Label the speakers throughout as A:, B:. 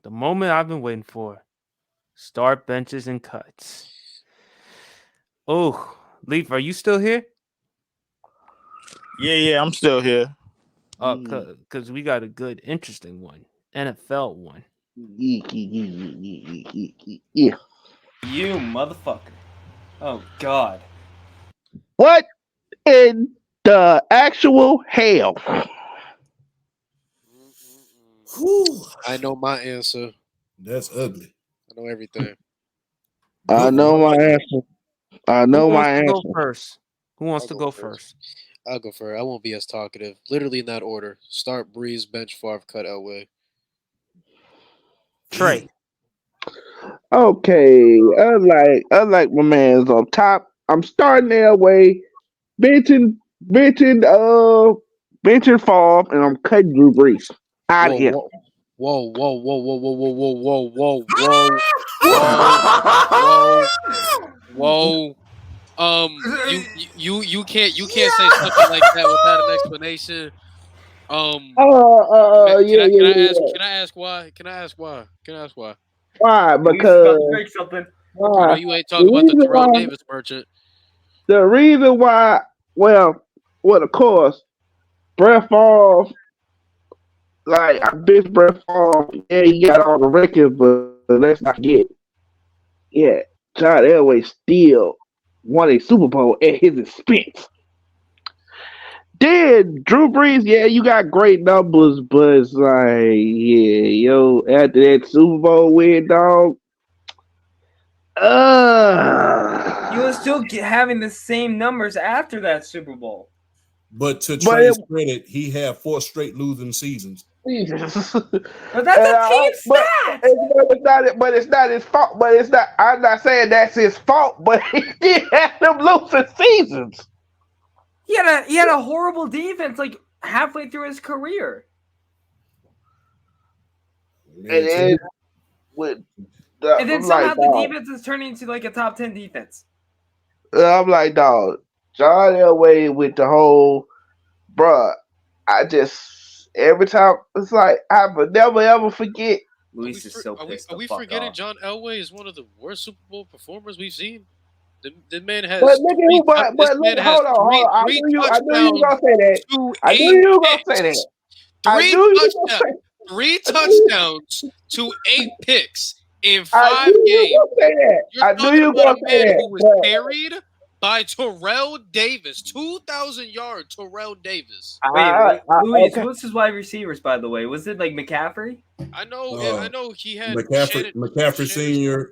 A: The moment I've been waiting for. Start benches and cuts. Oh, Leaf, are you still here?
B: Yeah, I'm still here.
A: Because we got a good, interesting one. NFL one.
C: Yeah.
D: You motherfucker. Oh, God.
C: What in the actual hell?
E: Whew.
F: I know my answer.
E: That's ugly.
F: I know everything.
C: I know my answer. I know my answer.
A: Go first? Who wants to go first?
F: I'll go first. I won't be as talkative. Literally in that order. Start Brees, bench Favre, cut Elway.
A: Trey.
C: Okay, unlike my man's on top, I'm starting Elway, benching Favre, and I'm cutting Drew Brees out of here.
F: Whoa. You can't say something like that without an explanation. Can I ask why?
C: Why? Because
D: something.
F: I know you ain't talking about the Terrell Davis merchant.
C: The reason why, well, of course, Brett Favre, like I bitch Brett Favre, yeah, he got all the records, but let's not forget, yeah, John Elway still won a Super Bowl at his expense. Then Drew Brees, yeah, you got great numbers, but it's like, yeah, yo, after that Super Bowl win, dog.
D: You were still having the same numbers after that Super Bowl.
E: But to Trey's credit, he had 4 straight losing seasons.
D: But that's a team stat.
C: But it's not his fault. But it's not. I'm not saying that's his fault. But he had them losing seasons.
D: He had a horrible defense like halfway through his career.
C: And then
D: somehow the defense is turning into like a top 10 defense.
C: I'm like, dog, John Elway with the whole, bruh. I just every time it's like I would never ever forget.
D: Luis is so pissed.
F: Are we forgetting John Elway is one of the worst Super Bowl performers we've seen? The man has.
C: But look at hold on. I knew you were gonna say that. I knew you were gonna say that.
F: 3 touchdowns to 8 picks in 5 games.
C: I knew you were gonna say that.
F: Who was carried by Terrell Davis, 2,000-yard Terrell Davis.
D: Wait, Luis, who's his wide receivers? By the way, was it like McCaffrey?
F: I know he had
E: McCaffrey Senior,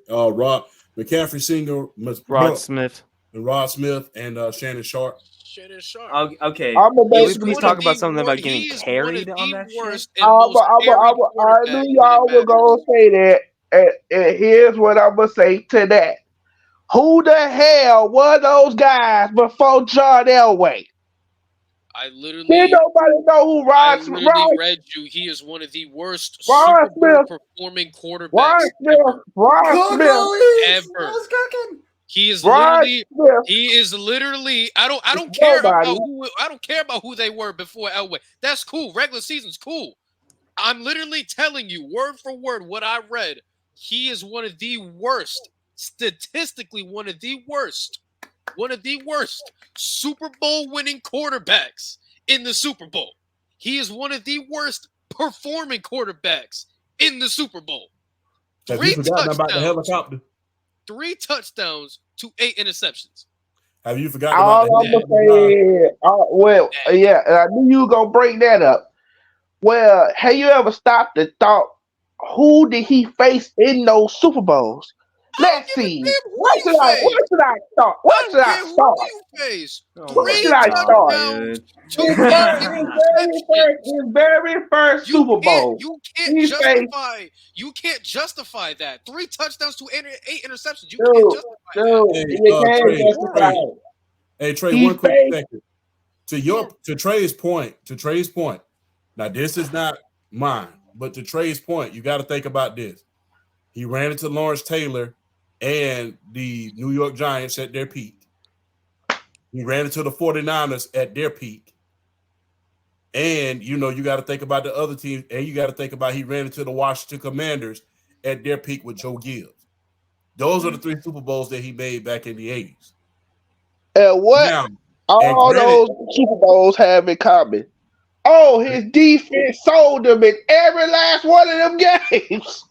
E: McCaffrey Senior,
A: Rod Smith,
E: and Shannon Sharp.
D: Okay.
A: Please talk about something about getting carried on that shit.
C: I knew y'all were gonna say that, and here's what I'm gonna say to that. Who the hell were those guys before John Elway?
F: I literally
C: did nobody know who Rod Smith.
F: Read you. He is one of the worst Super Bowl performing quarterbacks ever. He is literally. I don't care about who they were before Elway. That's cool. Regular season's cool. I'm literally telling you word for word what I read. He is one of the worst. Statistically, one of the worst Super Bowl winning quarterbacks in the Super Bowl. He is one of the worst performing quarterbacks in the Super Bowl.
E: Have you forgotten about the helicopter?
F: 3 touchdowns to 8 interceptions.
E: Have you forgotten about
C: I knew you were gonna bring that up. Well, have you ever stopped and thought, who did he face in those Super Bowls? Let's see. What should I start? His very first Super Bowl.
F: You can't justify that. 3 touchdowns to 8 interceptions. You can't justify it.
E: Hey Trey, one quick second. To Trey's point. Now this is not mine, but to Trey's point, you got to think about this. He ran into Lawrence Taylor and the New York Giants at their peak. He ran into the 49ers at their peak. And, you got to think about the other team, and you got to think about he ran into the Washington Commanders at their peak with Joe Gibbs. Those are the 3 Super Bowls that he made back in the 80s.
C: And what
E: Now,
C: all those Super Bowls have in common? Oh, his defense sold them in every last one of them games.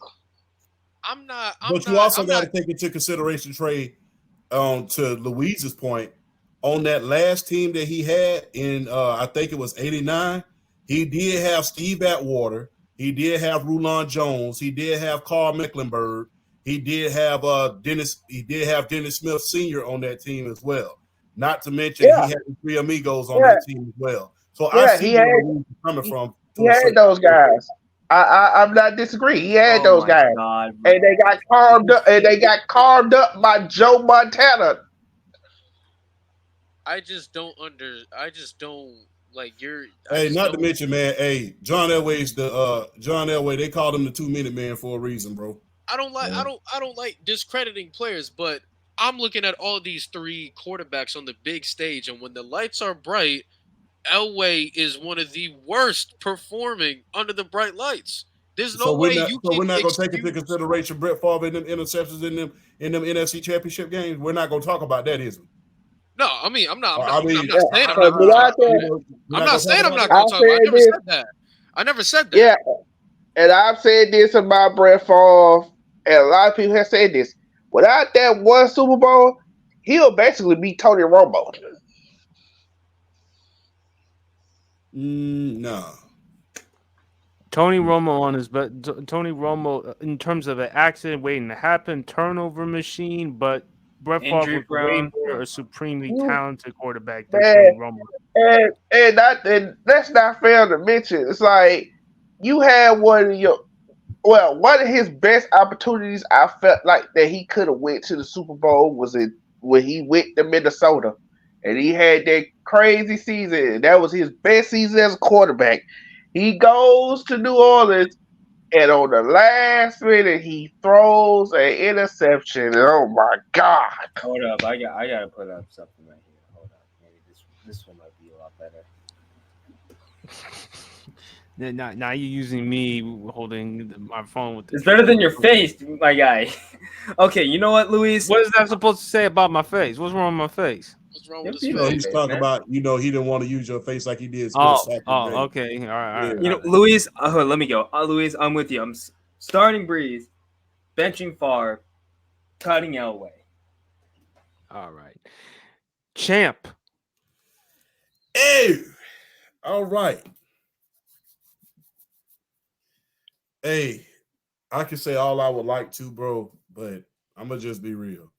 E: But you also got to take into consideration, Trey, to Louise's point, on that last team that he had in, I think it was 89, he did have Steve Atwater. He did have Rulon Jones. He did have Carl Mecklenburg. He did have Dennis. He did have Dennis Smith Sr. on that team as well. Not to mention he had the 3 Amigos on that team as well. So I see where Louise is coming from.
C: He had those guys. I'm not disagreeing. He had those guys,
D: God,
C: and they got carved up by Joe Montana.
F: I just don't like your.
E: Hey, not to mention, man. Hey, John Elway's John Elway. They called him the 2-minute man for a reason, bro.
F: I don't like discrediting players, but I'm looking at all these 3 quarterbacks on the big stage, and when the lights are bright, Elway is one of the worst performing under the bright lights. There's no way you can.
E: We're not going to take into consideration Brett Favre and them interceptions in them NFC Championship games. We're not going to talk about that, is we?
F: No, I mean, I'm not saying I'm not going to talk about it. I never said that. I never said that.
C: Yeah, and I've said this about Brett Favre, and a lot of people have said this. Without that one Super Bowl, he'll basically be Tony Romo.
E: No.
A: Tony Romo on his, but Tony Romo in terms of an accident waiting to happen, turnover machine, but Brett Favre was way more a supremely talented quarterback than Tony Romo.
C: And that's not fair to mention. It's like you had one of his best opportunities. I felt like that he could have went to the Super Bowl was when he went to Minnesota, and he had that crazy season. That was his best season as a quarterback. He goes to New Orleans, and on the last minute, he throws an interception. And oh my God!
D: Hold up, I gotta put up something right here. Hold up, maybe this one might be a lot better.
A: Now you're using me holding my phone with.
D: It's better than your face, my guy. Okay, you know what, Luis?
A: What is that supposed to say about my face? What's wrong with my face?
F: What's wrong with his face?
E: He's talking about he didn't want to use your face like he did.
A: Okay, all right.
D: You know, Luis. Let me go. Luis, I'm with you. I'm starting Brees, benching Favre, cutting Elway.
A: All right, champ.
E: Hey, all right. Hey, I can say all I would like to, bro, but I'm gonna just be real.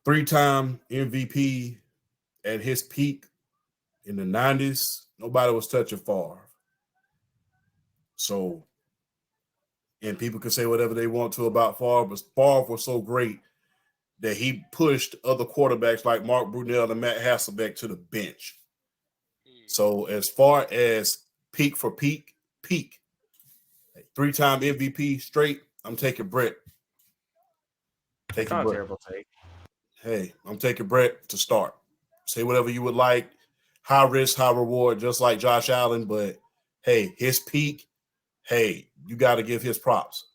E: 3-time MVP at his peak in the 90s. Nobody was touching Favre. So, and people can say whatever they want to about Favre, but Favre was so great that he pushed other quarterbacks like Mark Brunell and Matt Hasselbeck to the bench. So, as far as peak for peak, 3-time MVP straight, I'm taking Brett.
D: Not a terrible take.
E: Hey, I'm taking Brett to start. Say whatever you would like. High risk, high reward, just like Josh Allen. But, hey, his peak, hey, you got to give his props.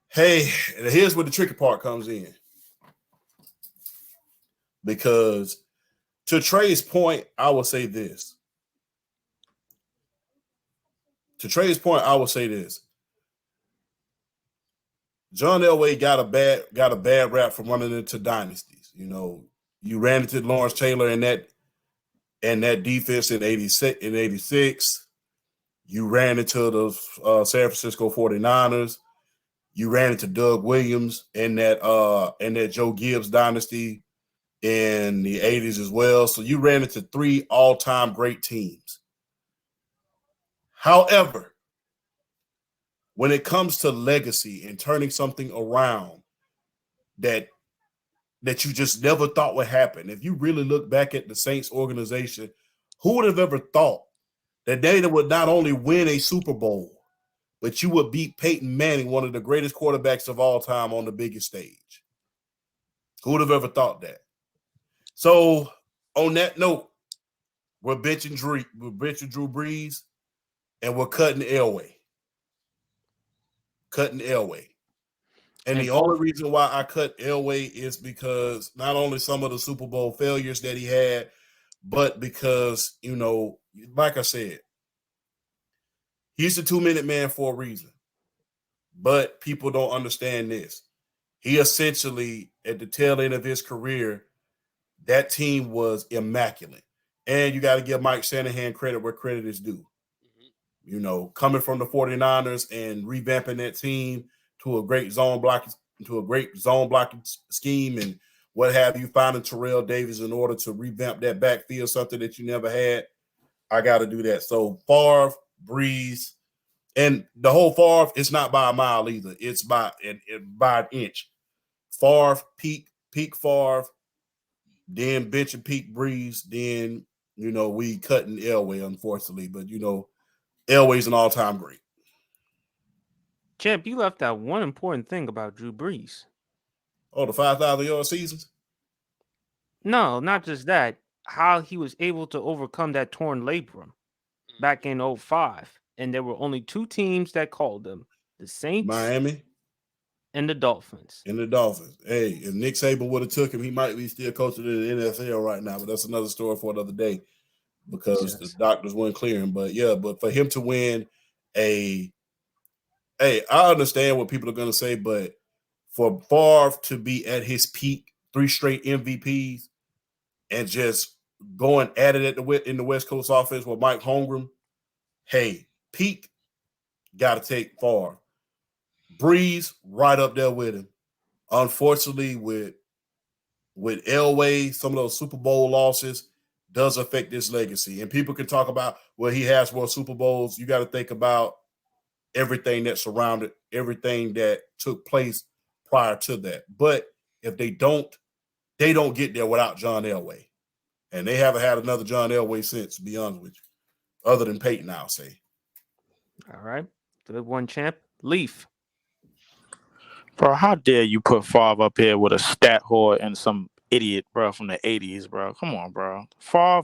E: Hey, and here's where the tricky part comes in. Because to Trey's point, I will say this. John Elway got a bad rap for running into dynasties. You know, you ran into Lawrence Taylor in that defense in 86. You ran into the San Francisco 49ers. You ran into Doug Williams in that Joe Gibbs dynasty in the 80s as well. So you ran into 3 all-time great teams. However, when it comes to legacy and turning something around that you just never thought would happen, if you really look back at the Saints organization, who would have ever thought that they would not only win a Super Bowl, but you would beat Peyton Manning, one of the greatest quarterbacks of all time, on the biggest stage? Who would have ever thought that? So on that note, we're benching Drew Brees, and we're cutting Elway. And the only reason why I cut Elway is because not only some of the Super Bowl failures that he had, but because, like I said, he's the 2-minute man for a reason. But people don't understand this. He essentially, at the tail end of his career, that team was immaculate. And you got to give Mike Shanahan credit where credit is due. Coming from the 49ers and revamping that team to a great zone blocking scheme and what have you, finding Terrell Davis in order to revamp that backfield, something that you never had. I got to do that. So Favre, Brees, and the whole Favre is not by a mile either. It's by an inch. Favre, peak Favre, then bench and peak Brees, then, we cutting Elway, unfortunately. But, Elway's an all-time great.
A: Champ, you left out one important thing about Drew Brees.
E: Oh, the 5,000-yard seasons?
A: No, not just that. How he was able to overcome that torn labrum back in 2005. And there were only 2 teams that called him. The Saints.
E: Miami.
A: And the Dolphins.
E: Hey, if Nick Saban would have took him, he might be still coaching in the NFL right now. But that's another story for another day because the doctors wouldn't clear him. But, but for him to win I understand what people are going to say, but for Favre to be at his peak, 3 straight MVPs, and just going at it in the West Coast offense with Mike Holmgren, hey, peak, got to take Favre. Brees right up there with him. Unfortunately, with Elway, some of those Super Bowl losses does affect his legacy. And people can talk about, well, he has more Super Bowls. You got to think about everything that surrounded, everything that took place prior to that. But if they don't get there without John Elway. And they haven't had another John Elway since, to be honest with you, other than Peyton, I'll say.
A: All right. Good one, champ. Leaf.
B: Bro, how dare you put Favre up here with a stat whore and some idiot, bro, from the 80s, bro. Come on, bro. Favre,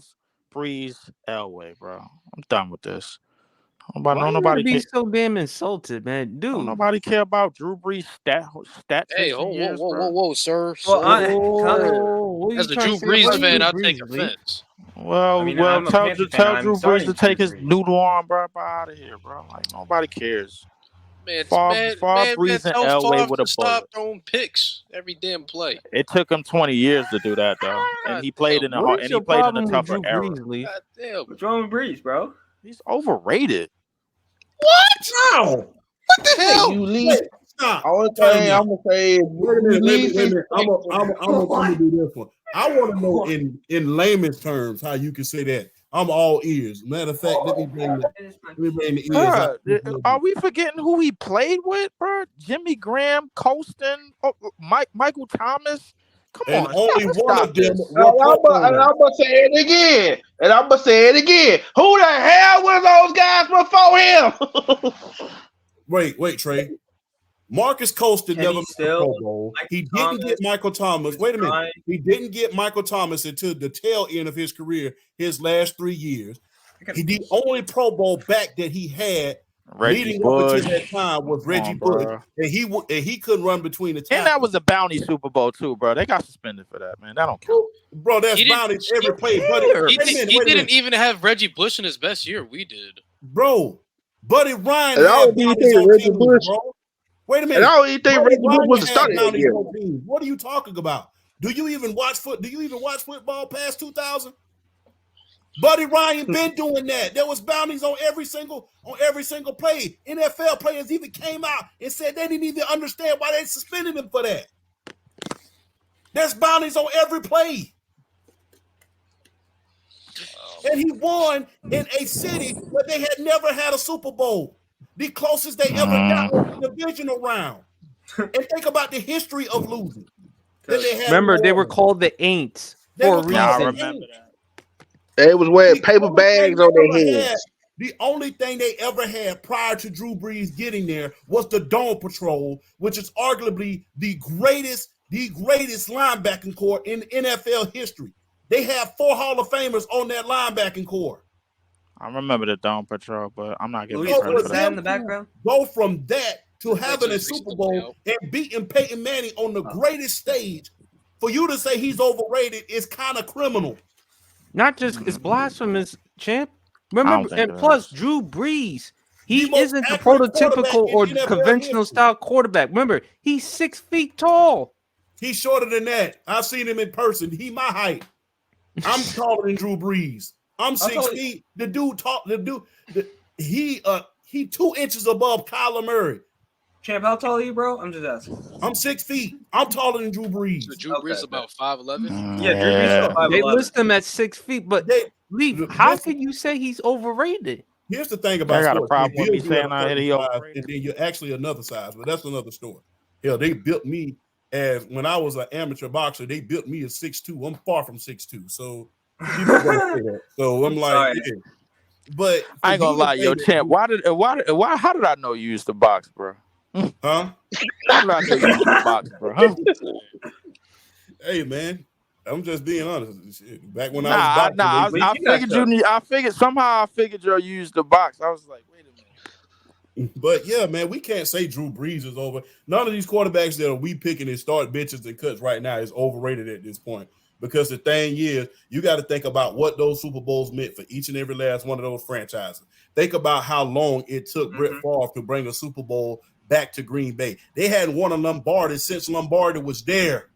B: Brees, Elway, bro. I'm done with this.
A: Nobody be so damn insulted, man, dude.
B: Don't nobody care about Drew Brees stat.
F: Hey, whoa, sir.
D: Well,
F: as a Drew Brees fan, I'll take offense.
B: Well, tell Drew Brees to take his noodle arm, bro, out of here, bro. Like nobody cares.
F: Man,
B: Favre, Brees, and Elway with a
F: stop throwing picks every damn play.
B: It took him 20 years to do that, though, and he played in a tougher era.
F: God damn,
D: what's wrong with Brees, bro?
B: He's overrated.
F: What?
E: Wow.
F: What the hell?
C: You leave.
E: Stop.
C: Only thing I'm gonna say is,
E: wait a minute. I'm gonna do this one. I want to know in layman's terms how you can say that. I'm all ears. Matter of fact, let me bring the ears.
B: Are we forgetting who he played with, bro? Jimmy Graham, Colston, Michael Thomas. Come on,
E: only one of them.
C: And I'm gonna say it again. Who the hell were those guys before him?
E: Wait, Trey. Marcus Colston never made a Pro Bowl. He didn't get Michael Thomas. Wait a minute. He didn't get Michael Thomas until the tail end of his career, his last 3 years. The only Pro Bowl back that he had leading up until that time was Reggie Bush. And he couldn't run between the tackles.
B: And that was a bounty Super Bowl too, bro. They got suspended for that, man. That don't count.
E: Bro, that's bounty every play.
F: He didn't even have Reggie Bush in his best year. We did.
E: Bro, Buddy Ryan had bounties on teams, bro. Wait a minute.
C: And I don't even think Reggie Bush was the starter that year.
E: What are you talking about? Do you even watch football past 2000? Buddy Ryan been doing that. There was bounties on every single play. NFL players even came out and said they didn't even understand why they suspended him for that. There's bounties on every play. And he won in a city where they had never had a Super Bowl. The closest they ever got was the divisional round. And think about the history of losing.
A: Remember, they were called the Aints for a reason.
B: I remember that.
C: They was wearing paper bags on their heads.
E: The only thing they ever had prior to Drew Brees getting there was the Dome Patrol, which is arguably the greatest linebacking corps in NFL history. They had 4 Hall of Famers on that linebacking core.
B: I remember the Dome Patrol, but I'm not giving
D: Luis,
B: credit
D: what's
B: for
D: that
B: that.
D: in the background?
E: Go from that to having a
F: just
E: Super
F: recently,
E: Bowl and beating Peyton Manning on the greatest stage. For you to say he's overrated is kind of criminal.
A: Not just it's blasphemous, champ.
B: I don't
A: Remember,
B: think
A: and
B: it
A: plus
B: is.
A: Drew Brees,
E: The
A: he
E: most
A: isn't the
E: accurate quarterback
A: prototypical
E: in
A: or
E: NFL
A: conventional
E: history.
A: style quarterback. Remember, he's 6 feet tall.
E: He's shorter than that. I've seen him in person. He my height. I'm taller than Drew Brees. I'm 6 feet. The dude talk. He 2 inches above Kyler Murray.
D: Champ, how tall are you, bro? I'm just asking.
E: I'm 6 feet. I'm taller than Drew Brees.
F: So Drew Brees about 5'11".
D: Yeah, Drew Brees is 5'11".
A: They list him at 6 feet, but how can you say he's overrated?
E: Here's the thing about
B: I got a
E: sports.
B: problem
E: They
B: with me
E: build you at
B: saying
E: a
B: I hit
E: certain
B: you
E: size,
B: overrated.
E: and then you're actually another size, but that's another story. Hell, they built me as when I was an amateur boxer. They built me as 6'2". I'm far from 6'2", so people don't say that. So I'm like, yeah. But
B: I ain't gonna lie, yo, champ. How did I know you used to box, bro?
E: Huh?
B: How did I know you used to box, bro? Huh?
E: Hey, man, I'm just being honest. Back when I was boxing,
B: I figured you used the box. I was like, wait a minute.
E: But yeah, man, we can't say Drew Brees is over. None of these quarterbacks that we picking and start bitches and cuts right now is overrated at this point. Because the thing is, you got to think about what those Super Bowls meant for each and every last one of those franchises. Think about how long it took Brett Favre to bring a Super Bowl back to Green Bay. They hadn't won a Lombardi since Lombardi was there.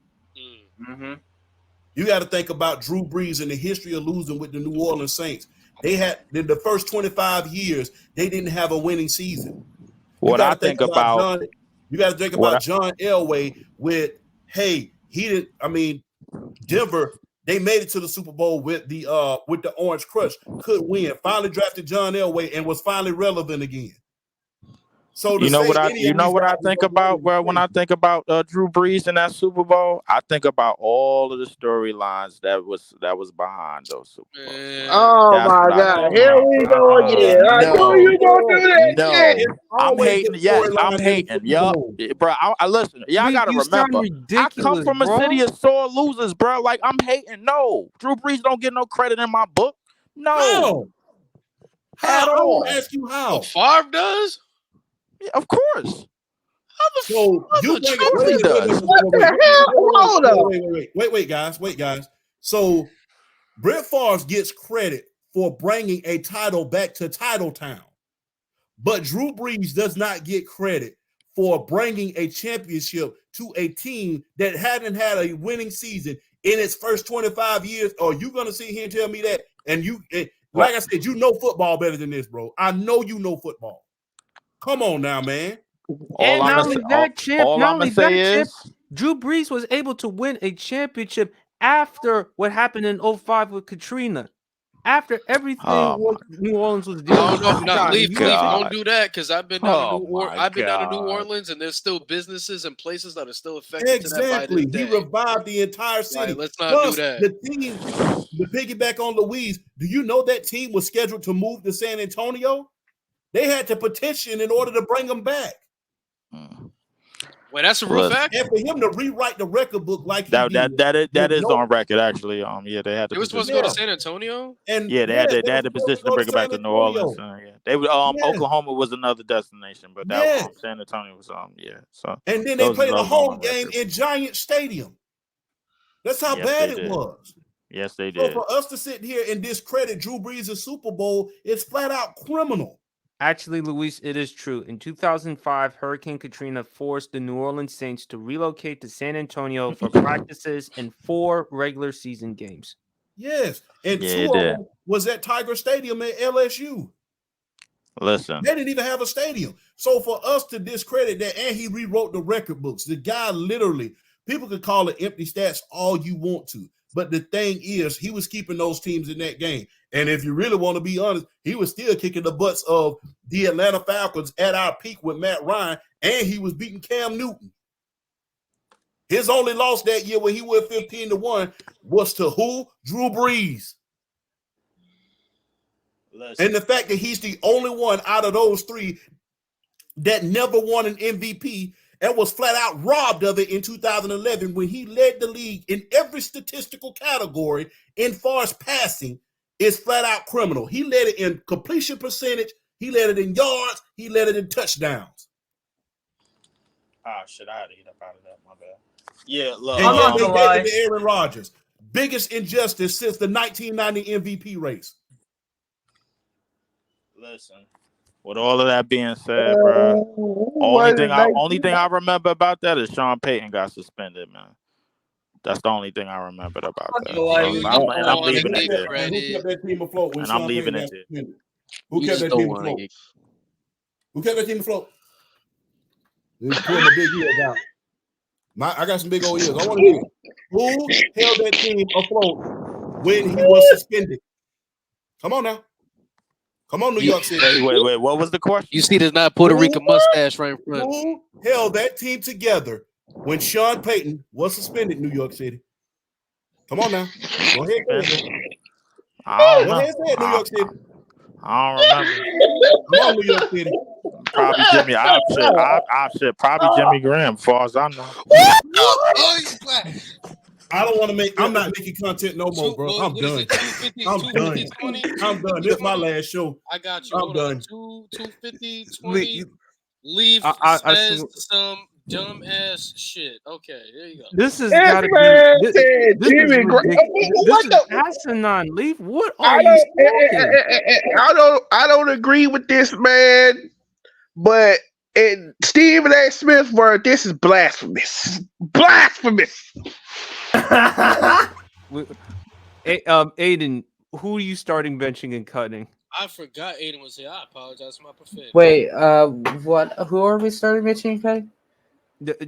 E: You got to think about Drew Brees and the history of losing with the New Orleans Saints. They had in the first 25 years, they didn't have a winning season. You got to think about John Elway with, Denver, they made it to the Super Bowl with the Orange Crush, could win. Finally drafted John Elway and was finally relevant again. So
B: you know what I think about when I think about Drew Brees in that Super Bowl? I think about all of the storylines that was behind those Super Bowls.
C: Oh my God! Here we go again. I knew you gonna do that shit.
B: I'm hating. Yes, I'm hating. Yup, bro. I listen. Y'all gotta remember. I come from a city of sore losers, bro. Like I'm hating. No, Drew Brees don't get no credit in my book. No.
E: How? I want to ask you how.
F: Favre does.
B: Yeah, of course.
E: So you think
C: what the hell? Hold up.
E: Wait, guys. So Brett Favre gets credit for bringing a title back to Titletown, but Drew Brees does not get credit for bringing a championship to a team that hadn't had a winning season in its first 25 years. Are you going to sit here and tell me that? And like I said, you know football better than this, bro. I know you know football. Come on now, man.
A: And not only that, Drew Brees was able to win a championship after what happened in 2005 with Katrina. After everything New Orleans was dealing with.
F: Don't do that because I've been down to New Orleans and there's still businesses and places that are still affected.
E: Exactly. He revived the entire city.
F: Right, let's not do that.
E: The team, to piggyback on Louise, do you know that team was scheduled to move to San Antonio? They had to petition in order to bring them back.
F: Wait, that's a real fact.
E: And for him to rewrite the record book like
B: that is on record actually. Yeah, they had to.
F: It was supposed to go to San Antonio.
E: And
B: they had the position to bring it back to New Orleans. They would Oklahoma was another destination, but that San Antonio was So
E: and then they played a home game in Giant Stadium. That's how bad it was.
B: Yes, they did.
E: So for us to sit here and discredit Drew Brees' Super Bowl, it's flat out criminal.
A: Actually, Luis, it is true. In 2005, Hurricane Katrina forced the New Orleans Saints to relocate to San Antonio for practices and 4 regular season games.
E: Yes, and 2 of them was at Tiger Stadium at LSU.
B: Listen,
E: they didn't even have a stadium. So for us to discredit that, and he rewrote the record books. The guy literally, people could call it empty stats all you want to. But the thing is, he was keeping those teams in that game. And if you really want to be honest, he was still kicking the butts of the Atlanta Falcons at our peak with Matt Ryan, and he was beating Cam Newton. His only loss that year when he went 15-1 was to who? Drew Brees. And the fact that he's the only one out of those 3 that never won an MVP and was flat out robbed of it in 2011 when he led the league in every statistical category in far as passing is flat out criminal. He led it in completion percentage, he led it in yards, he led it in touchdowns.
B: Oh shit, I had to get up out of that. My bad. Yeah, look.
D: I'm not gonna lie.
E: To Aaron Rodgers, biggest injustice since the 1990 MVP race.
B: Listen, with all of that being said, bro, only thing I remember about that is Sean Payton got suspended, man. That's the only thing I remembered about that. I'm leaving it there.
E: Who kept that team afloat when
B: And
E: Sean
B: I'm leaving
E: Payton
B: it
E: got
B: there.
E: suspended? Who kept that team afloat? Who kept that team afloat? Pull my big ears out. I got some big old ears. I want to hear who held that team afloat when he was suspended. Come on now. Come on, New York City.
B: Wait. What was the question?
F: You see, there's not Puerto Rican mustache right in front.
E: Who held that team together when Sean Payton was suspended in New York City? Come on now. Go ahead. Go ahead, New York City.
B: I don't remember.
E: Come on, New York City.
B: Probably Jimmy. Probably Jimmy Graham, as far as I know.
E: I don't want to make. I'm not making content no more, bro. I'm done. I'm done. This is my last show.
F: I got you.
E: I'm done.
F: 250, 20. Leave says some dumb ass shit. Okay, there you go.
A: This is gotta be. This is asinine. Leave. What are you smoking?
C: I don't agree with this, man. But in Stephen A. Smith's word, this is blasphemous. Blasphemous.
A: Aiden, who are you starting, benching, and cutting?
F: I forgot Aiden was here. I apologize for my profanity.
G: Wait, what? Who are we starting, benching, and cutting?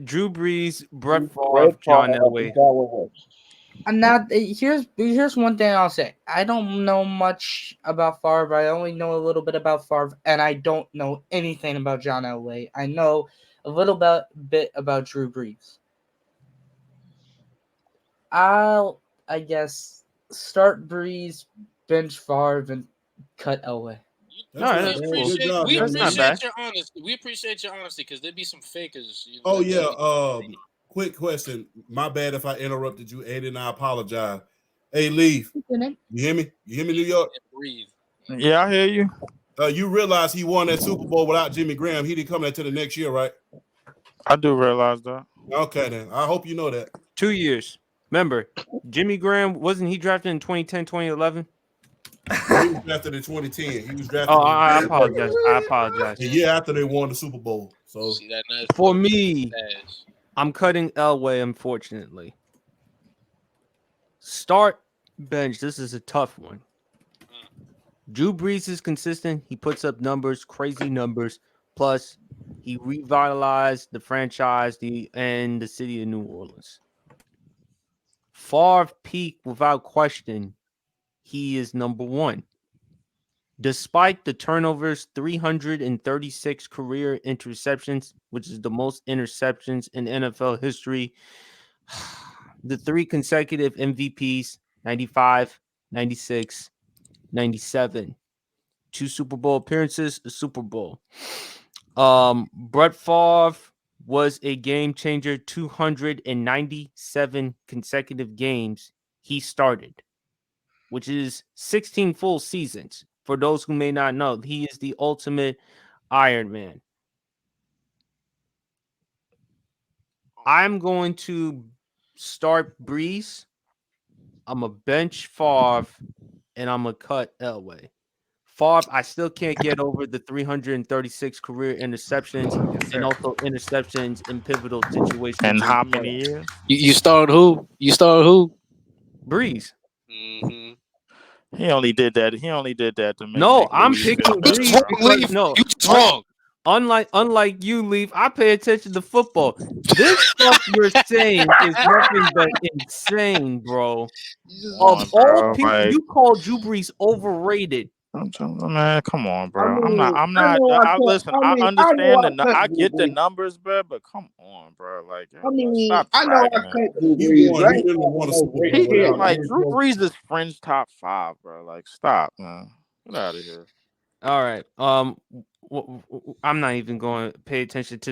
A: Drew Brees, Brett Favre, John Elway.
G: And now here's one thing I'll say. I don't know much about Favre. I only know a little bit about Favre, and I don't know anything about John Elway. I know a little bit about Drew Brees. I'll, I guess, start Brees, bench Favre, and cut Elway.
F: We appreciate your honesty. We appreciate your honesty because there'd be some fakers. You know,
E: oh yeah. Quick question. My bad if I interrupted you, Aiden. I apologize. Hey, Leaf. You hear me? You hear me, New York?
F: Breathe.
B: Yeah, I hear you.
E: You realize he won that Super Bowl without Jimmy Graham. He didn't come there till the next year, right?
B: I do realize that.
E: Okay, then. I hope you know that.
A: 2 years. Remember, Jimmy Graham, wasn't he drafted in 2010, 2011?
E: He was drafted in 2010. He was drafted.
A: Oh, I apologize.
E: The year after they won the Super Bowl. So
A: for me, I'm cutting Elway, unfortunately. Start, bench. This is a tough one. Drew Brees is consistent. He puts up numbers, crazy numbers. Plus, he revitalized the franchise and the city of New Orleans. Favre peak, without question, he is number one. Despite the turnovers, 336 career interceptions, which is the most interceptions in NFL history. The 3 consecutive MVPs, 95, 96, 97. 2 Super Bowl appearances, a Super Bowl. Brett Favre was a game changer, 297 consecutive games he started, which is 16 full seasons. For those who may not know, he is the ultimate Iron Man. I'm going to start Brees. I'm a bench Favre, and I'm going to cut Elway. Favre, I still can't get over the 336 career interceptions and also interceptions in pivotal situations.
B: And how many years?
F: You started who?
A: Brees.
F: Mm-hmm.
B: He only did that to make.
A: No, I'm picking Brees because
F: you just wrong.
A: Unlike you, Leaf, I pay attention to football. This stuff you're saying is nothing but insane, bro. Of all people, like, you call Drew Brees overrated.
B: Man, come on, bro. I'm not. Listen, I understand I get the numbers, bro, but come on, bro. Like, stop bragging.
E: Drew
B: Brees is fringe top 5, bro. Like, stop, man. Get out of here.
A: All right. I'm not even going to pay attention to